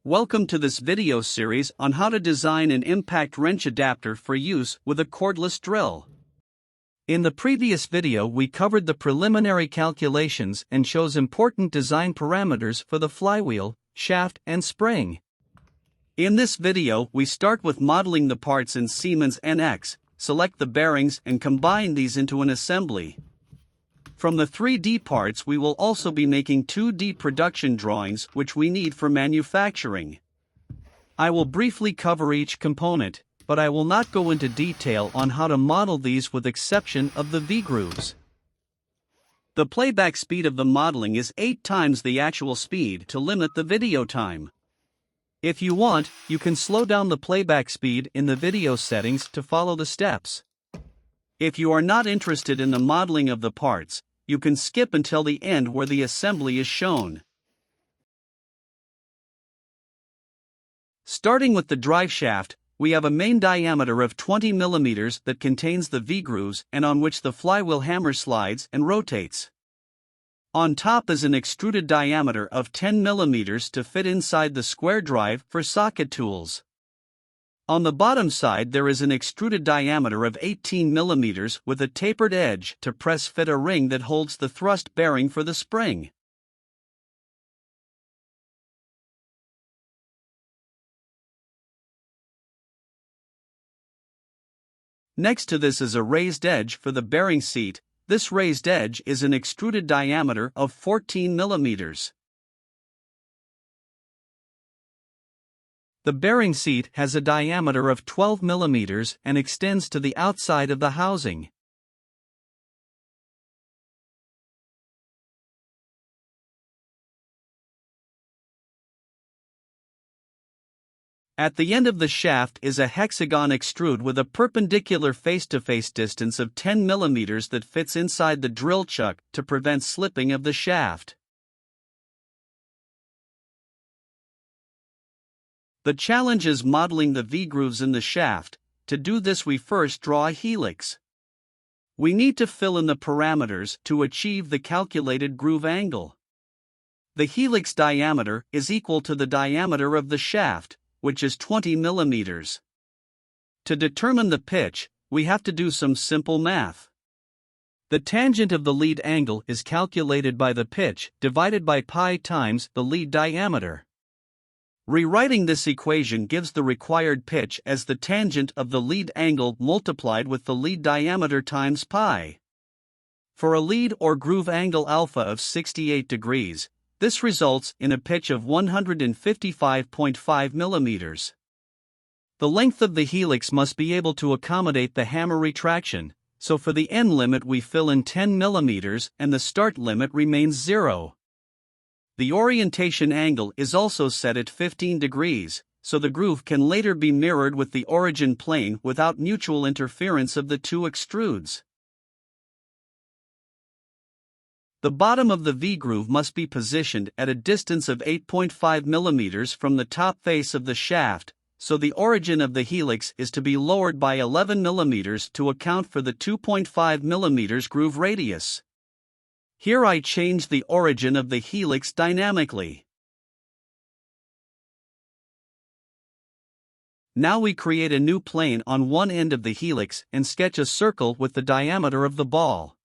Welcome to this video series on how to design an impact wrench adapter for use with a cordless drill. In the previous video we covered the preliminary calculations and chose important design parameters for the flywheel, shaft and spring. In this video we start with modeling the parts in Siemens NX, select the bearings and combine these into an assembly. From the 3D parts we will also be making 2D production drawings which we need for manufacturing. I will briefly cover each component, but I will not go into detail on how to model these with exception of the V-grooves. The playback speed of the modeling is 8 times the actual speed to limit the video time. If you want, you can slow down the playback speed in the video settings to follow the steps. If you are not interested in the modeling of the parts, you can skip until the end where the assembly is shown. Starting with the drive shaft, we have a main diameter of 20 mm that contains the V-grooves and on which the flywheel hammer slides and rotates. On top is an extruded diameter of 10 mm to fit inside the square drive for socket tools. On the bottom side there is an extruded diameter of 18 mm with a tapered edge to press fit a ring that holds the thrust bearing for the spring. Next to this is a raised edge for the bearing seat. This raised edge is an extruded diameter of 14 mm. The bearing seat has a diameter of 12 mm and extends to the outside of the housing. At the end of the shaft is a hexagon extrude with a perpendicular face-to-face distance of 10 mm that fits inside the drill chuck to prevent slipping of the shaft. The challenge is modeling the V-grooves in the shaft. To do this we first draw a helix. We need to fill in the parameters to achieve the calculated groove angle. The helix diameter is equal to the diameter of the shaft, which is 20 mm. To determine the pitch, we have to do some simple math. The tangent of the lead angle is calculated by the pitch divided by pi times the lead diameter. Rewriting this equation gives the required pitch as the tangent of the lead angle multiplied with the lead diameter times pi. For a lead or groove angle alpha of 68 degrees, this results in a pitch of 155.5 mm. The length of the helix must be able to accommodate the hammer retraction, so for the end limit we fill in 10 mm and the start limit remains 0. The orientation angle is also set at 15 degrees, so the groove can later be mirrored with the origin plane without mutual interference of the two extrudes. The bottom of the V-groove must be positioned at a distance of 8.5 mm from the top face of the shaft, so the origin of the helix is to be lowered by 11 mm to account for the 2.5 mm groove radius. Here I change the origin of the helix dynamically. Now we create a new plane on one end of the helix and sketch a circle with the diameter of the ball.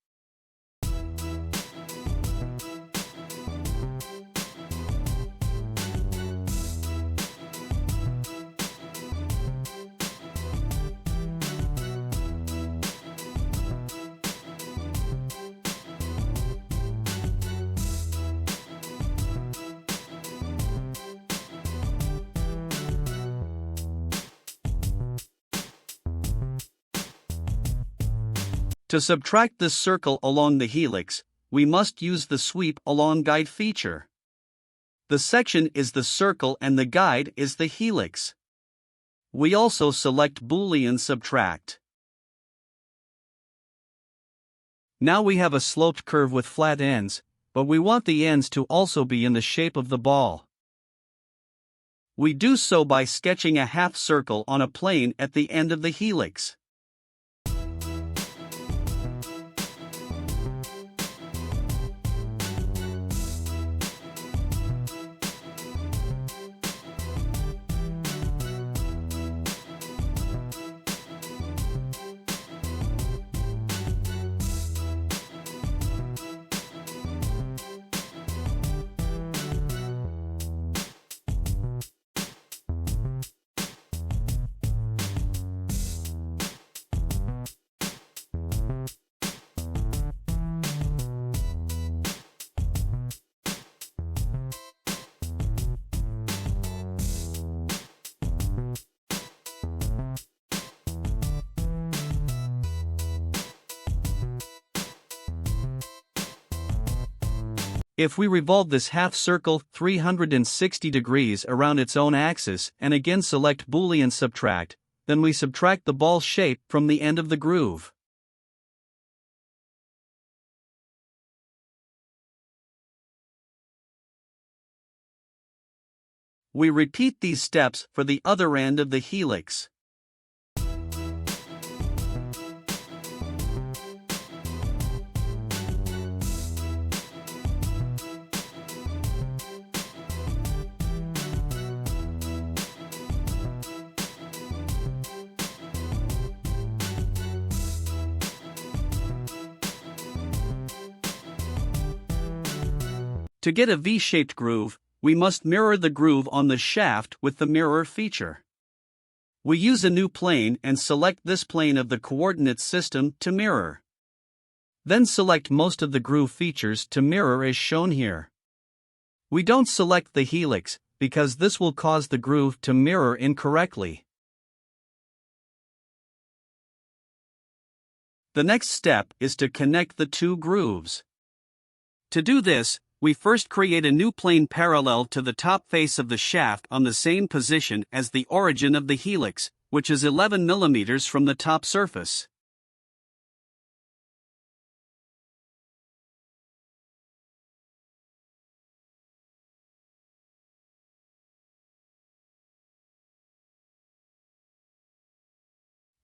To subtract this circle along the helix, we must use the sweep along guide feature. The section is the circle and the guide is the helix. We also select Boolean subtract. Now we have a sloped curve with flat ends, but we want the ends to also be in the shape of the ball. We do so by sketching a half circle on a plane at the end of the helix. If we revolve this half circle 360 degrees around its own axis and again select Boolean subtract, then we subtract the ball shape from the end of the groove. We repeat these steps for the other end of the helix. To get a V-shaped groove, we must mirror the groove on the shaft with the mirror feature. We use a new plane and select this plane of the coordinate system to mirror. Then select most of the groove features to mirror as shown here. We don't select the helix, because this will cause the groove to mirror incorrectly. The next step is to connect the two grooves. To do this, we first create a new plane parallel to the top face of the shaft on the same position as the origin of the helix, which is 11 mm from the top surface.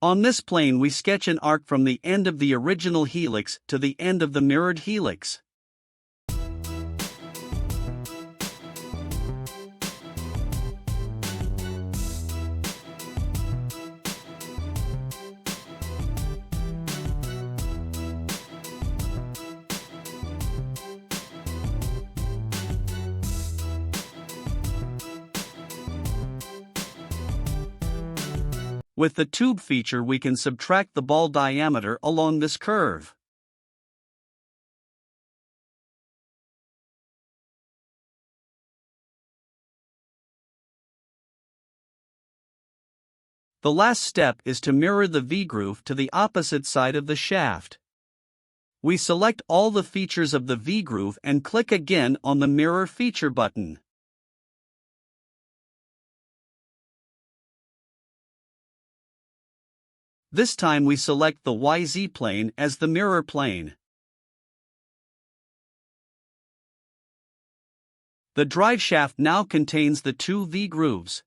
On this plane we sketch an arc from the end of the original helix to the end of the mirrored helix. With the tube feature we can subtract the ball diameter along this curve. The last step is to mirror the V-groove to the opposite side of the shaft. We select all the features of the V-groove and click again on the Mirror Feature button. This time we select the YZ plane as the mirror plane. The drive shaft now contains the two V-grooves.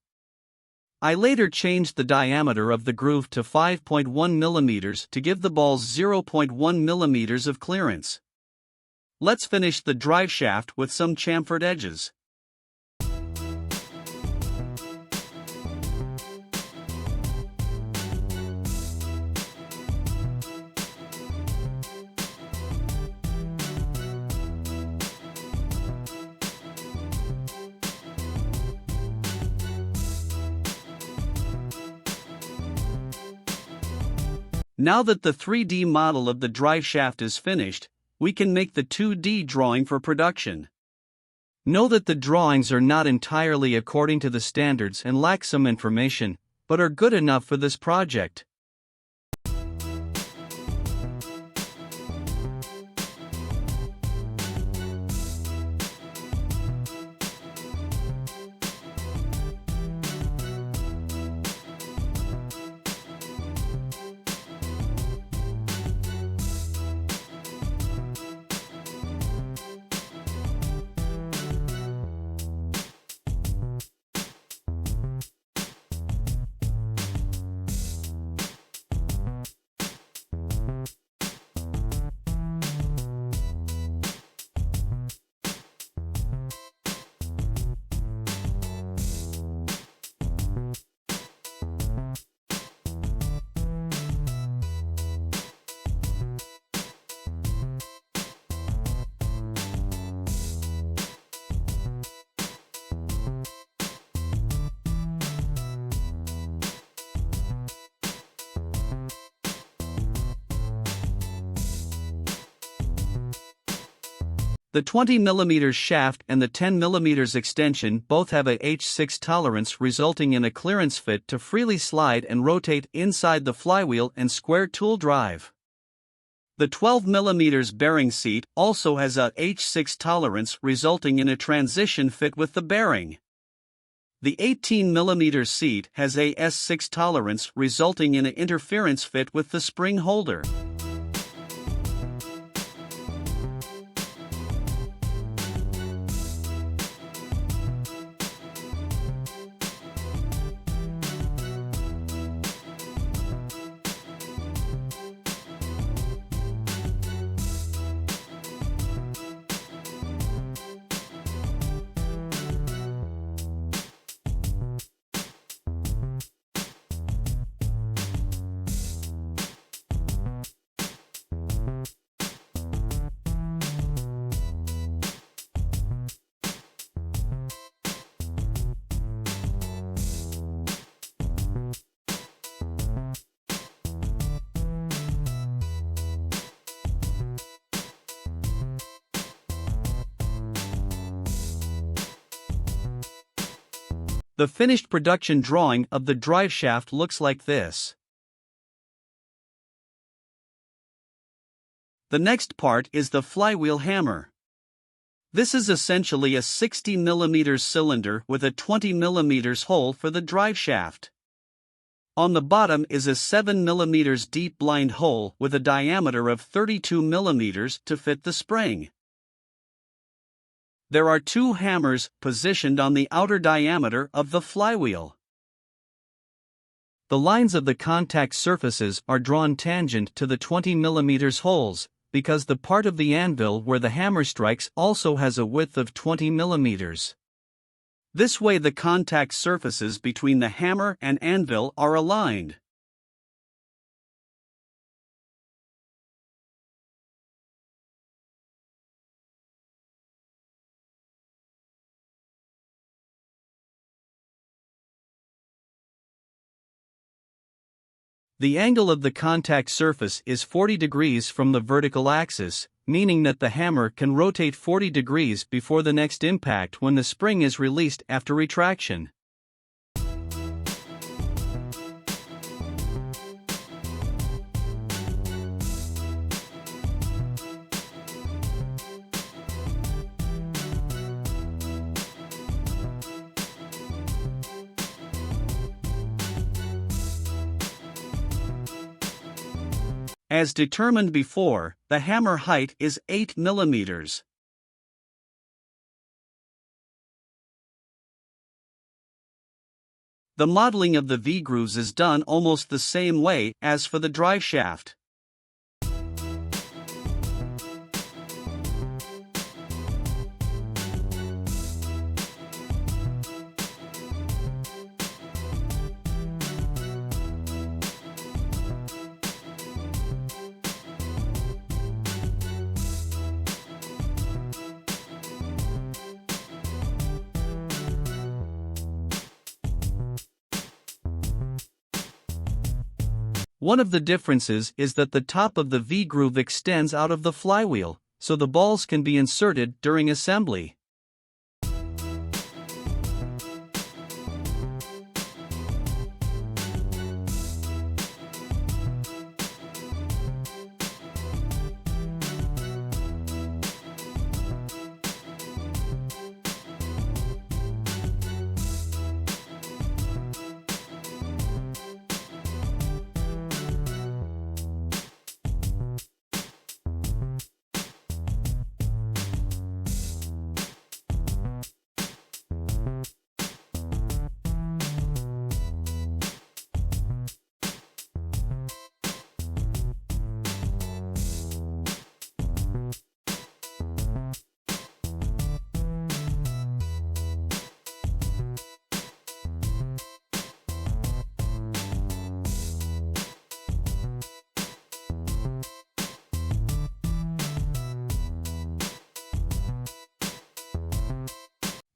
I later changed the diameter of the groove to 5.1 mm to give the balls 0.1 mm of clearance. Let's finish the drive shaft with some chamfered edges. Now that the 3D model of the drive shaft is finished, we can make the 2D drawing for production. Know that the drawings are not entirely according to the standards and lack some information, but are good enough for this project. The 20 mm shaft and the 10 mm extension both have a H6 tolerance, resulting in a clearance fit to freely slide and rotate inside the flywheel and square tool drive. The 12mm bearing seat also has a H6 tolerance, resulting in a transition fit with the bearing. The 18mm seat has a S6 tolerance, resulting in an interference fit with the spring holder. The finished production drawing of the drive shaft looks like this. The next part is the flywheel hammer. This is essentially a 60mm cylinder with a 20mm hole for the drive shaft. On the bottom is a 7mm deep blind hole with a diameter of 32mm to fit the spring. There are two hammers positioned on the outer diameter of the flywheel. The lines of the contact surfaces are drawn tangent to the 20mm holes, because the part of the anvil where the hammer strikes also has a width of 20mm. This way the contact surfaces between the hammer and anvil are aligned. The angle of the contact surface is 40 degrees from the vertical axis, meaning that the hammer can rotate 40 degrees before the next impact when the spring is released after retraction. As determined before, the hammer height is 8mm. The modeling of the V-grooves is done almost the same way as for the drive shaft. One of the differences is that the top of the V-groove extends out of the flywheel, so the balls can be inserted during assembly.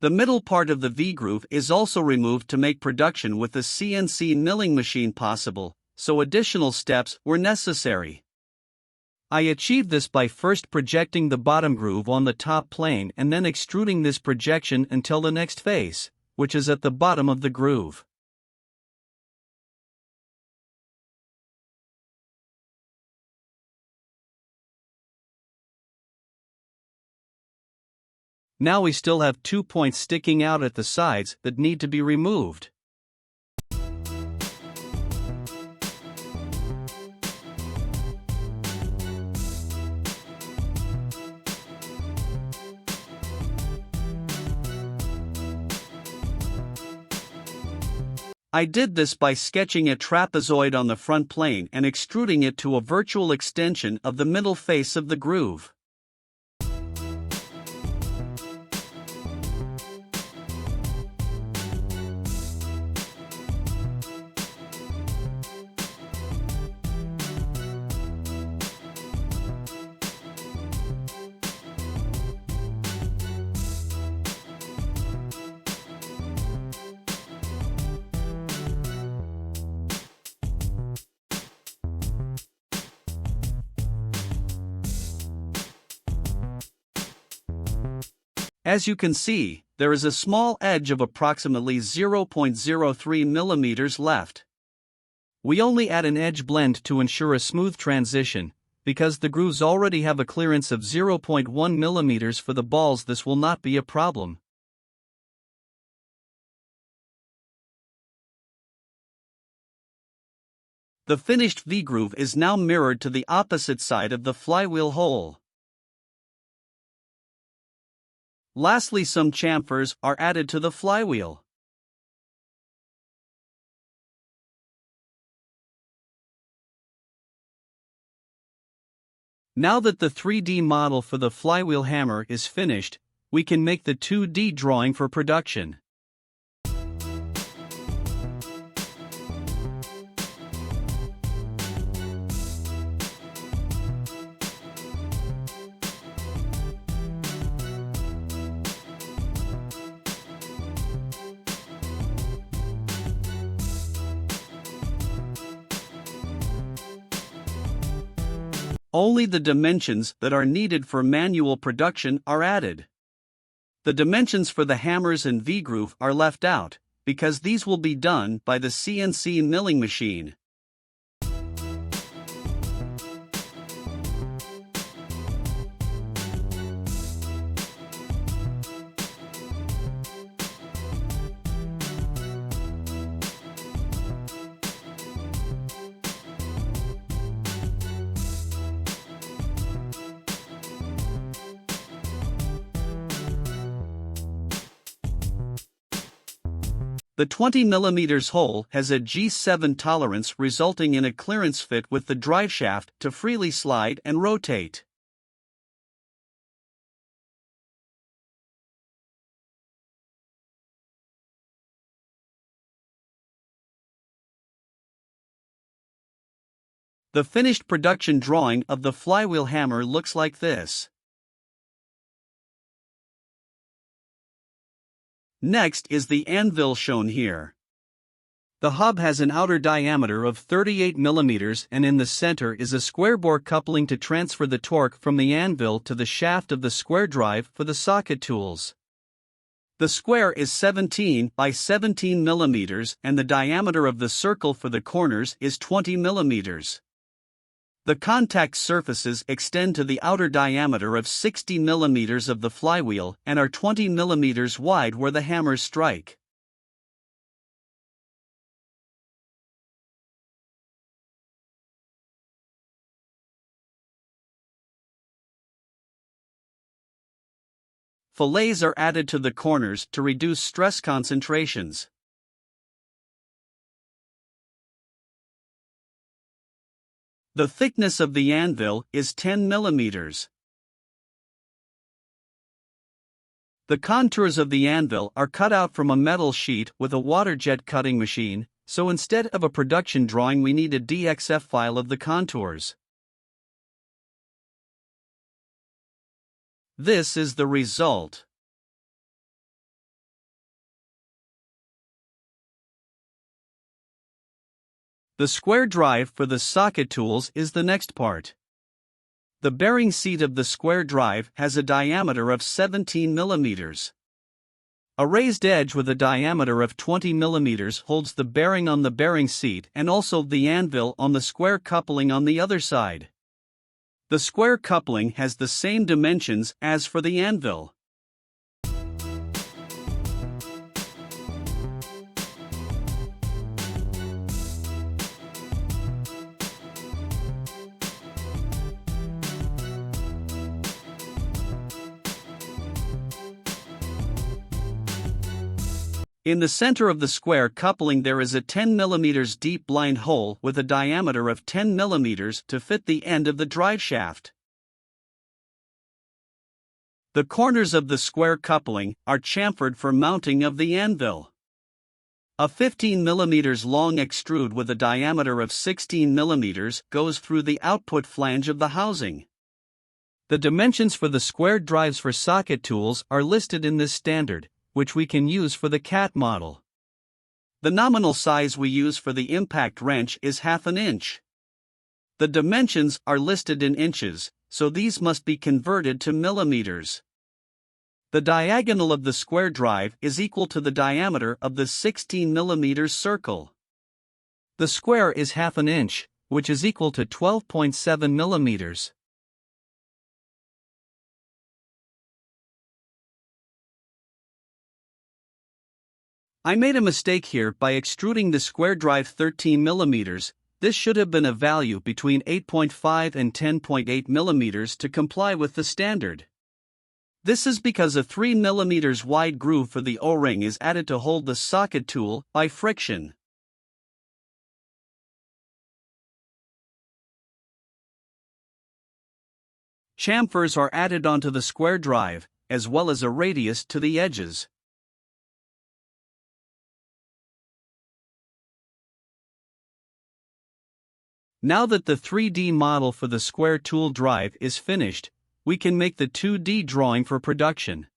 The middle part of the V-groove is also removed to make production with the CNC milling machine possible, so additional steps were necessary. I achieved this by first projecting the bottom groove on the top plane and then extruding this projection until the next face, which is at the bottom of the groove. Now we still have 2 points sticking out at the sides that need to be removed. I did this by sketching a trapezoid on the front plane and extruding it to a virtual extension of the middle face of the groove. As you can see, there is a small edge of approximately 0.03 millimeters left. We only add an edge blend to ensure a smooth transition, because the grooves already have a clearance of 0.1 millimeters for the balls. This will not be a problem. The finished V-groove is now mirrored to the opposite side of the flywheel hole. Lastly, some chamfers are added to the flywheel. Now that the 3D model for the flywheel hammer is finished, we can make the 2D drawing for production. Only the dimensions that are needed for manual production are added. The dimensions for the hammers and V-groove are left out, because these will be done by the CNC milling machine. The 20mm hole has a G7 tolerance, resulting in a clearance fit with the driveshaft to freely slide and rotate. The finished production drawing of the flywheel hammer looks like this. Next is the anvil shown here. The hub has an outer diameter of 38 mm, and in the center is a square bore coupling to transfer the torque from the anvil to the shaft of the square drive for the socket tools. The square is 17 by 17 mm, and the diameter of the circle for the corners is 20 mm. The contact surfaces extend to the outer diameter of 60 mm of the flywheel and are 20 mm wide where the hammers strike. Fillets are added to the corners to reduce stress concentrations. The thickness of the anvil is 10 mm. The contours of the anvil are cut out from a metal sheet with a water jet cutting machine, so instead of a production drawing we need a DXF file of the contours. This is the result. The square drive for the socket tools is the next part. The bearing seat of the square drive has a diameter of 17 mm. A raised edge with a diameter of 20 mm holds the bearing on the bearing seat and also the anvil on the square coupling on the other side. The square coupling has the same dimensions as for the anvil. In the center of the square coupling there is a 10 mm deep blind hole with a diameter of 10 mm to fit the end of the drive shaft. The corners of the square coupling are chamfered for mounting of the anvil. A 15 mm long extrude with a diameter of 16 mm goes through the output flange of the housing. The dimensions for the square drives for socket tools are listed in this standard, which we can use for the CAD model. The nominal size we use for the impact wrench is 1/2 inch. The dimensions are listed in inches, so these must be converted to millimeters. The diagonal of the square drive is equal to the diameter of the 16 mm circle. The square is 1/2 inch, which is equal to 12.7 millimeters. I made a mistake here by extruding the square drive 13 mm. This should have been a value between 8.5 and 10.8 mm to comply with the standard. This is because a 3 mm wide groove for the O-ring is added to hold the socket tool by friction. Chamfers are added onto the square drive, as well as a radius to the edges. Now that the 3D model for the square tool drive is finished, we can make the 2D drawing for production.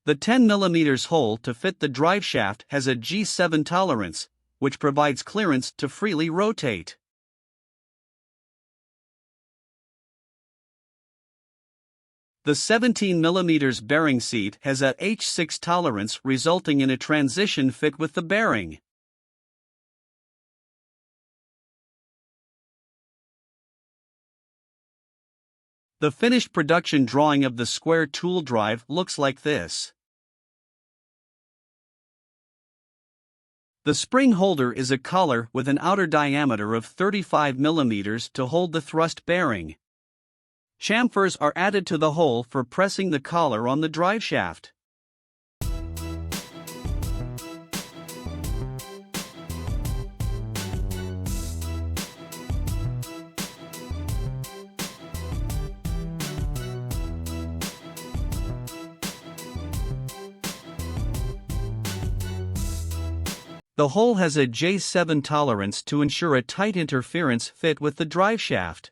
The 10 mm hole to fit the drive shaft has a G7 tolerance, which provides clearance to freely rotate. The 17 mm bearing seat has a H6 tolerance, resulting in a transition fit with the bearing. The finished production drawing of the square tool drive looks like this. The spring holder is a collar with an outer diameter of 35 mm to hold the thrust bearing. Chamfers are added to the hole for pressing the collar on the drive shaft. The hole has a J7 tolerance to ensure a tight interference fit with the drive shaft.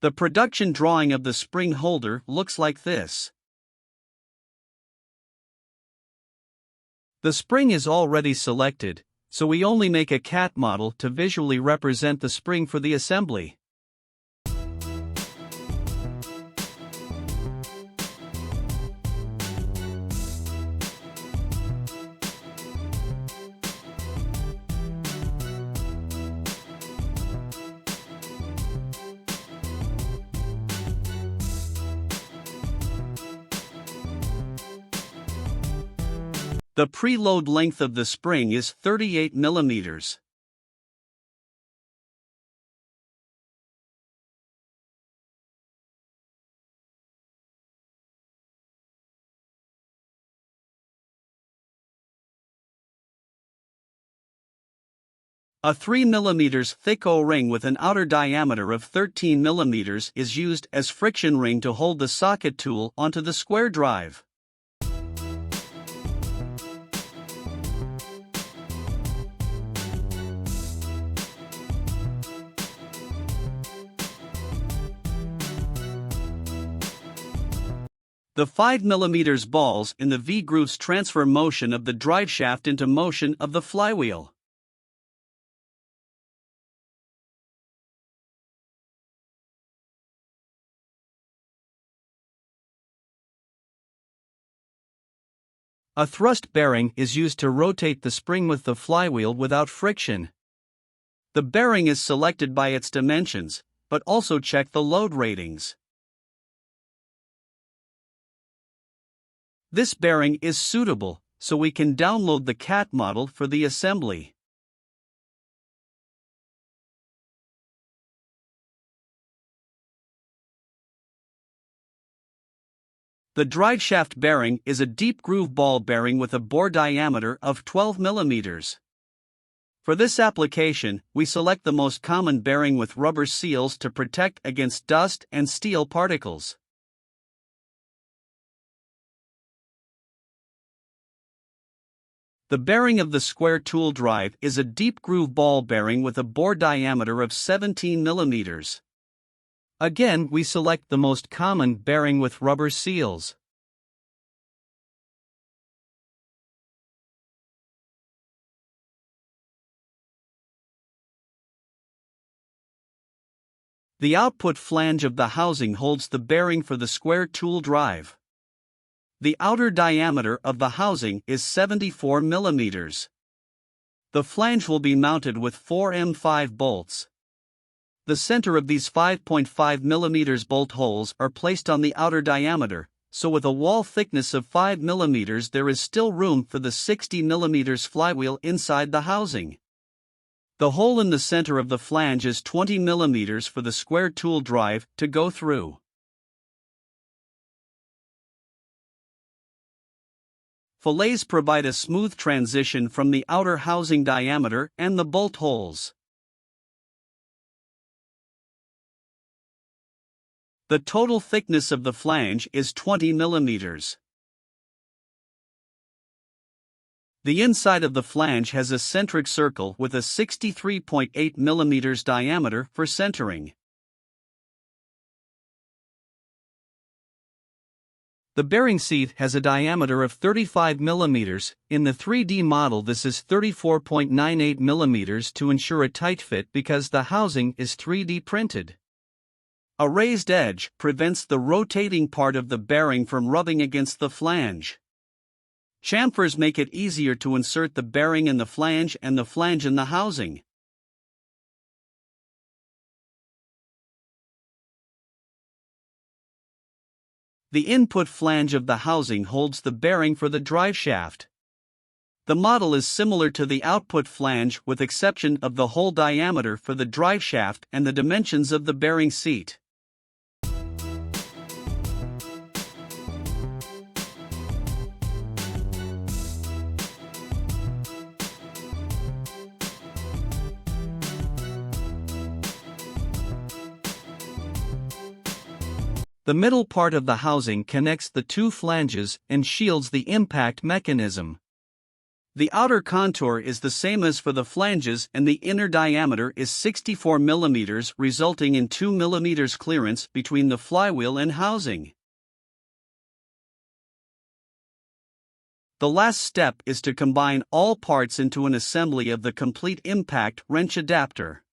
The production drawing of the spring holder looks like this. The spring is already selected, so we only make a CAD model to visually represent the spring for the assembly. The preload length of the spring is 38 mm. A 3 mm thick O-ring with an outer diameter of 13 mm is used as friction ring to hold the socket tool onto the square drive. The 5 mm balls in the V-grooves transfer motion of the driveshaft into motion of the flywheel. A thrust bearing is used to rotate the spring with the flywheel without friction. The bearing is selected by its dimensions, but also check the load ratings. This bearing is suitable, so we can download the CAD model for the assembly. The driveshaft bearing is a deep groove ball bearing with a bore diameter of 12 mm. For this application, we select the most common bearing with rubber seals to protect against dust and steel particles. The bearing of the square tool drive is a deep groove ball bearing with a bore diameter of 17 mm. Again, we select the most common bearing with rubber seals. The output flange of the housing holds the bearing for the square tool drive. The outer diameter of the housing is 74 mm. The flange will be mounted with 4 M5 bolts. The center of these 5.5 mm bolt holes are placed on the outer diameter, so with a wall thickness of 5 mm there is still room for the 60 mm flywheel inside the housing. The hole in the center of the flange is 20 mm for the square tool drive to go through. Fillets provide a smooth transition from the outer housing diameter and the bolt holes. The total thickness of the flange is 20 mm. The inside of the flange has a centric circle with a 63.8 mm diameter for centering. The bearing seat has a diameter of 35 mm. In the 3D model this is 34.98 mm to ensure a tight fit because the housing is 3D printed. A raised edge prevents the rotating part of the bearing from rubbing against the flange. Chamfers make it easier to insert the bearing in the flange and the flange in the housing. The input flange of the housing holds the bearing for the driveshaft. The model is similar to the output flange with exception of the hole diameter for the driveshaft and the dimensions of the bearing seat. The middle part of the housing connects the two flanges and shields the impact mechanism. The outer contour is the same as for the flanges and the inner diameter is 64 mm, resulting in 2 mm clearance between the flywheel and housing. The last step is to combine all parts into an assembly of the complete impact wrench adapter.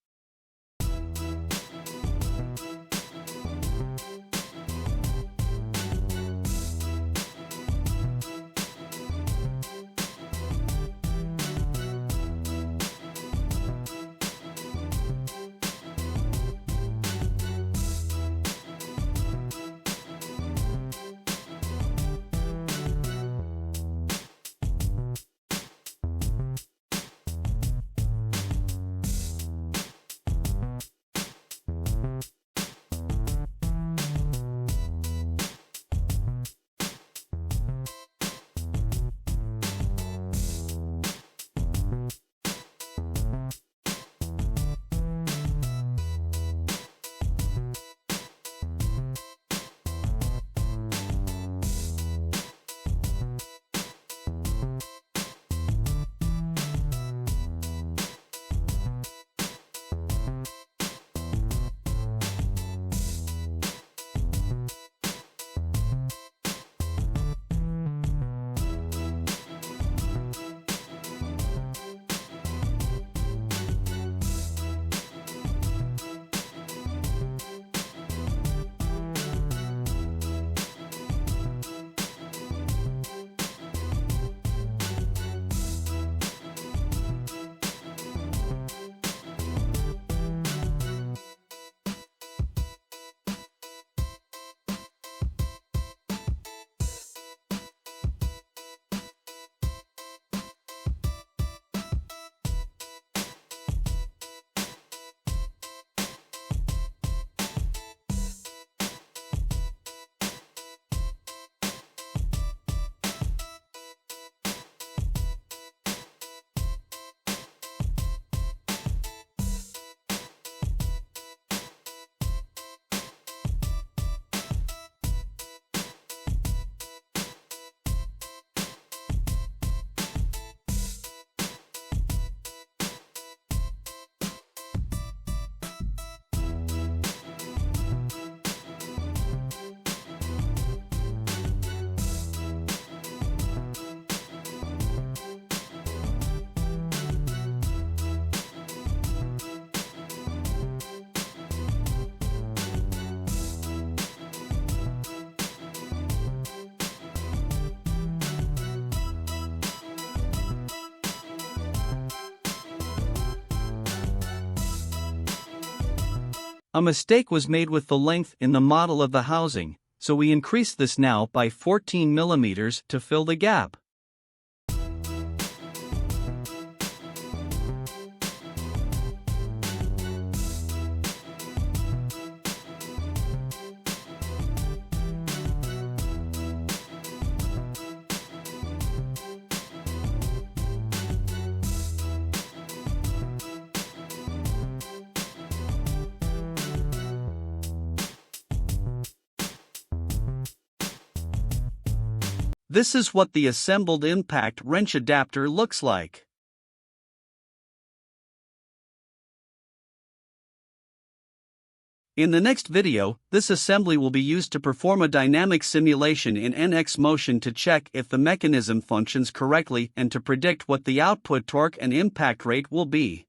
A mistake was made with the length in the model of the housing, so we increase this now by 14 mm to fill the gap. This is what the assembled impact wrench adapter looks like. In the next video, this assembly will be used to perform a dynamic simulation in NX motion to check if the mechanism functions correctly and to predict what the output torque and impact rate will be.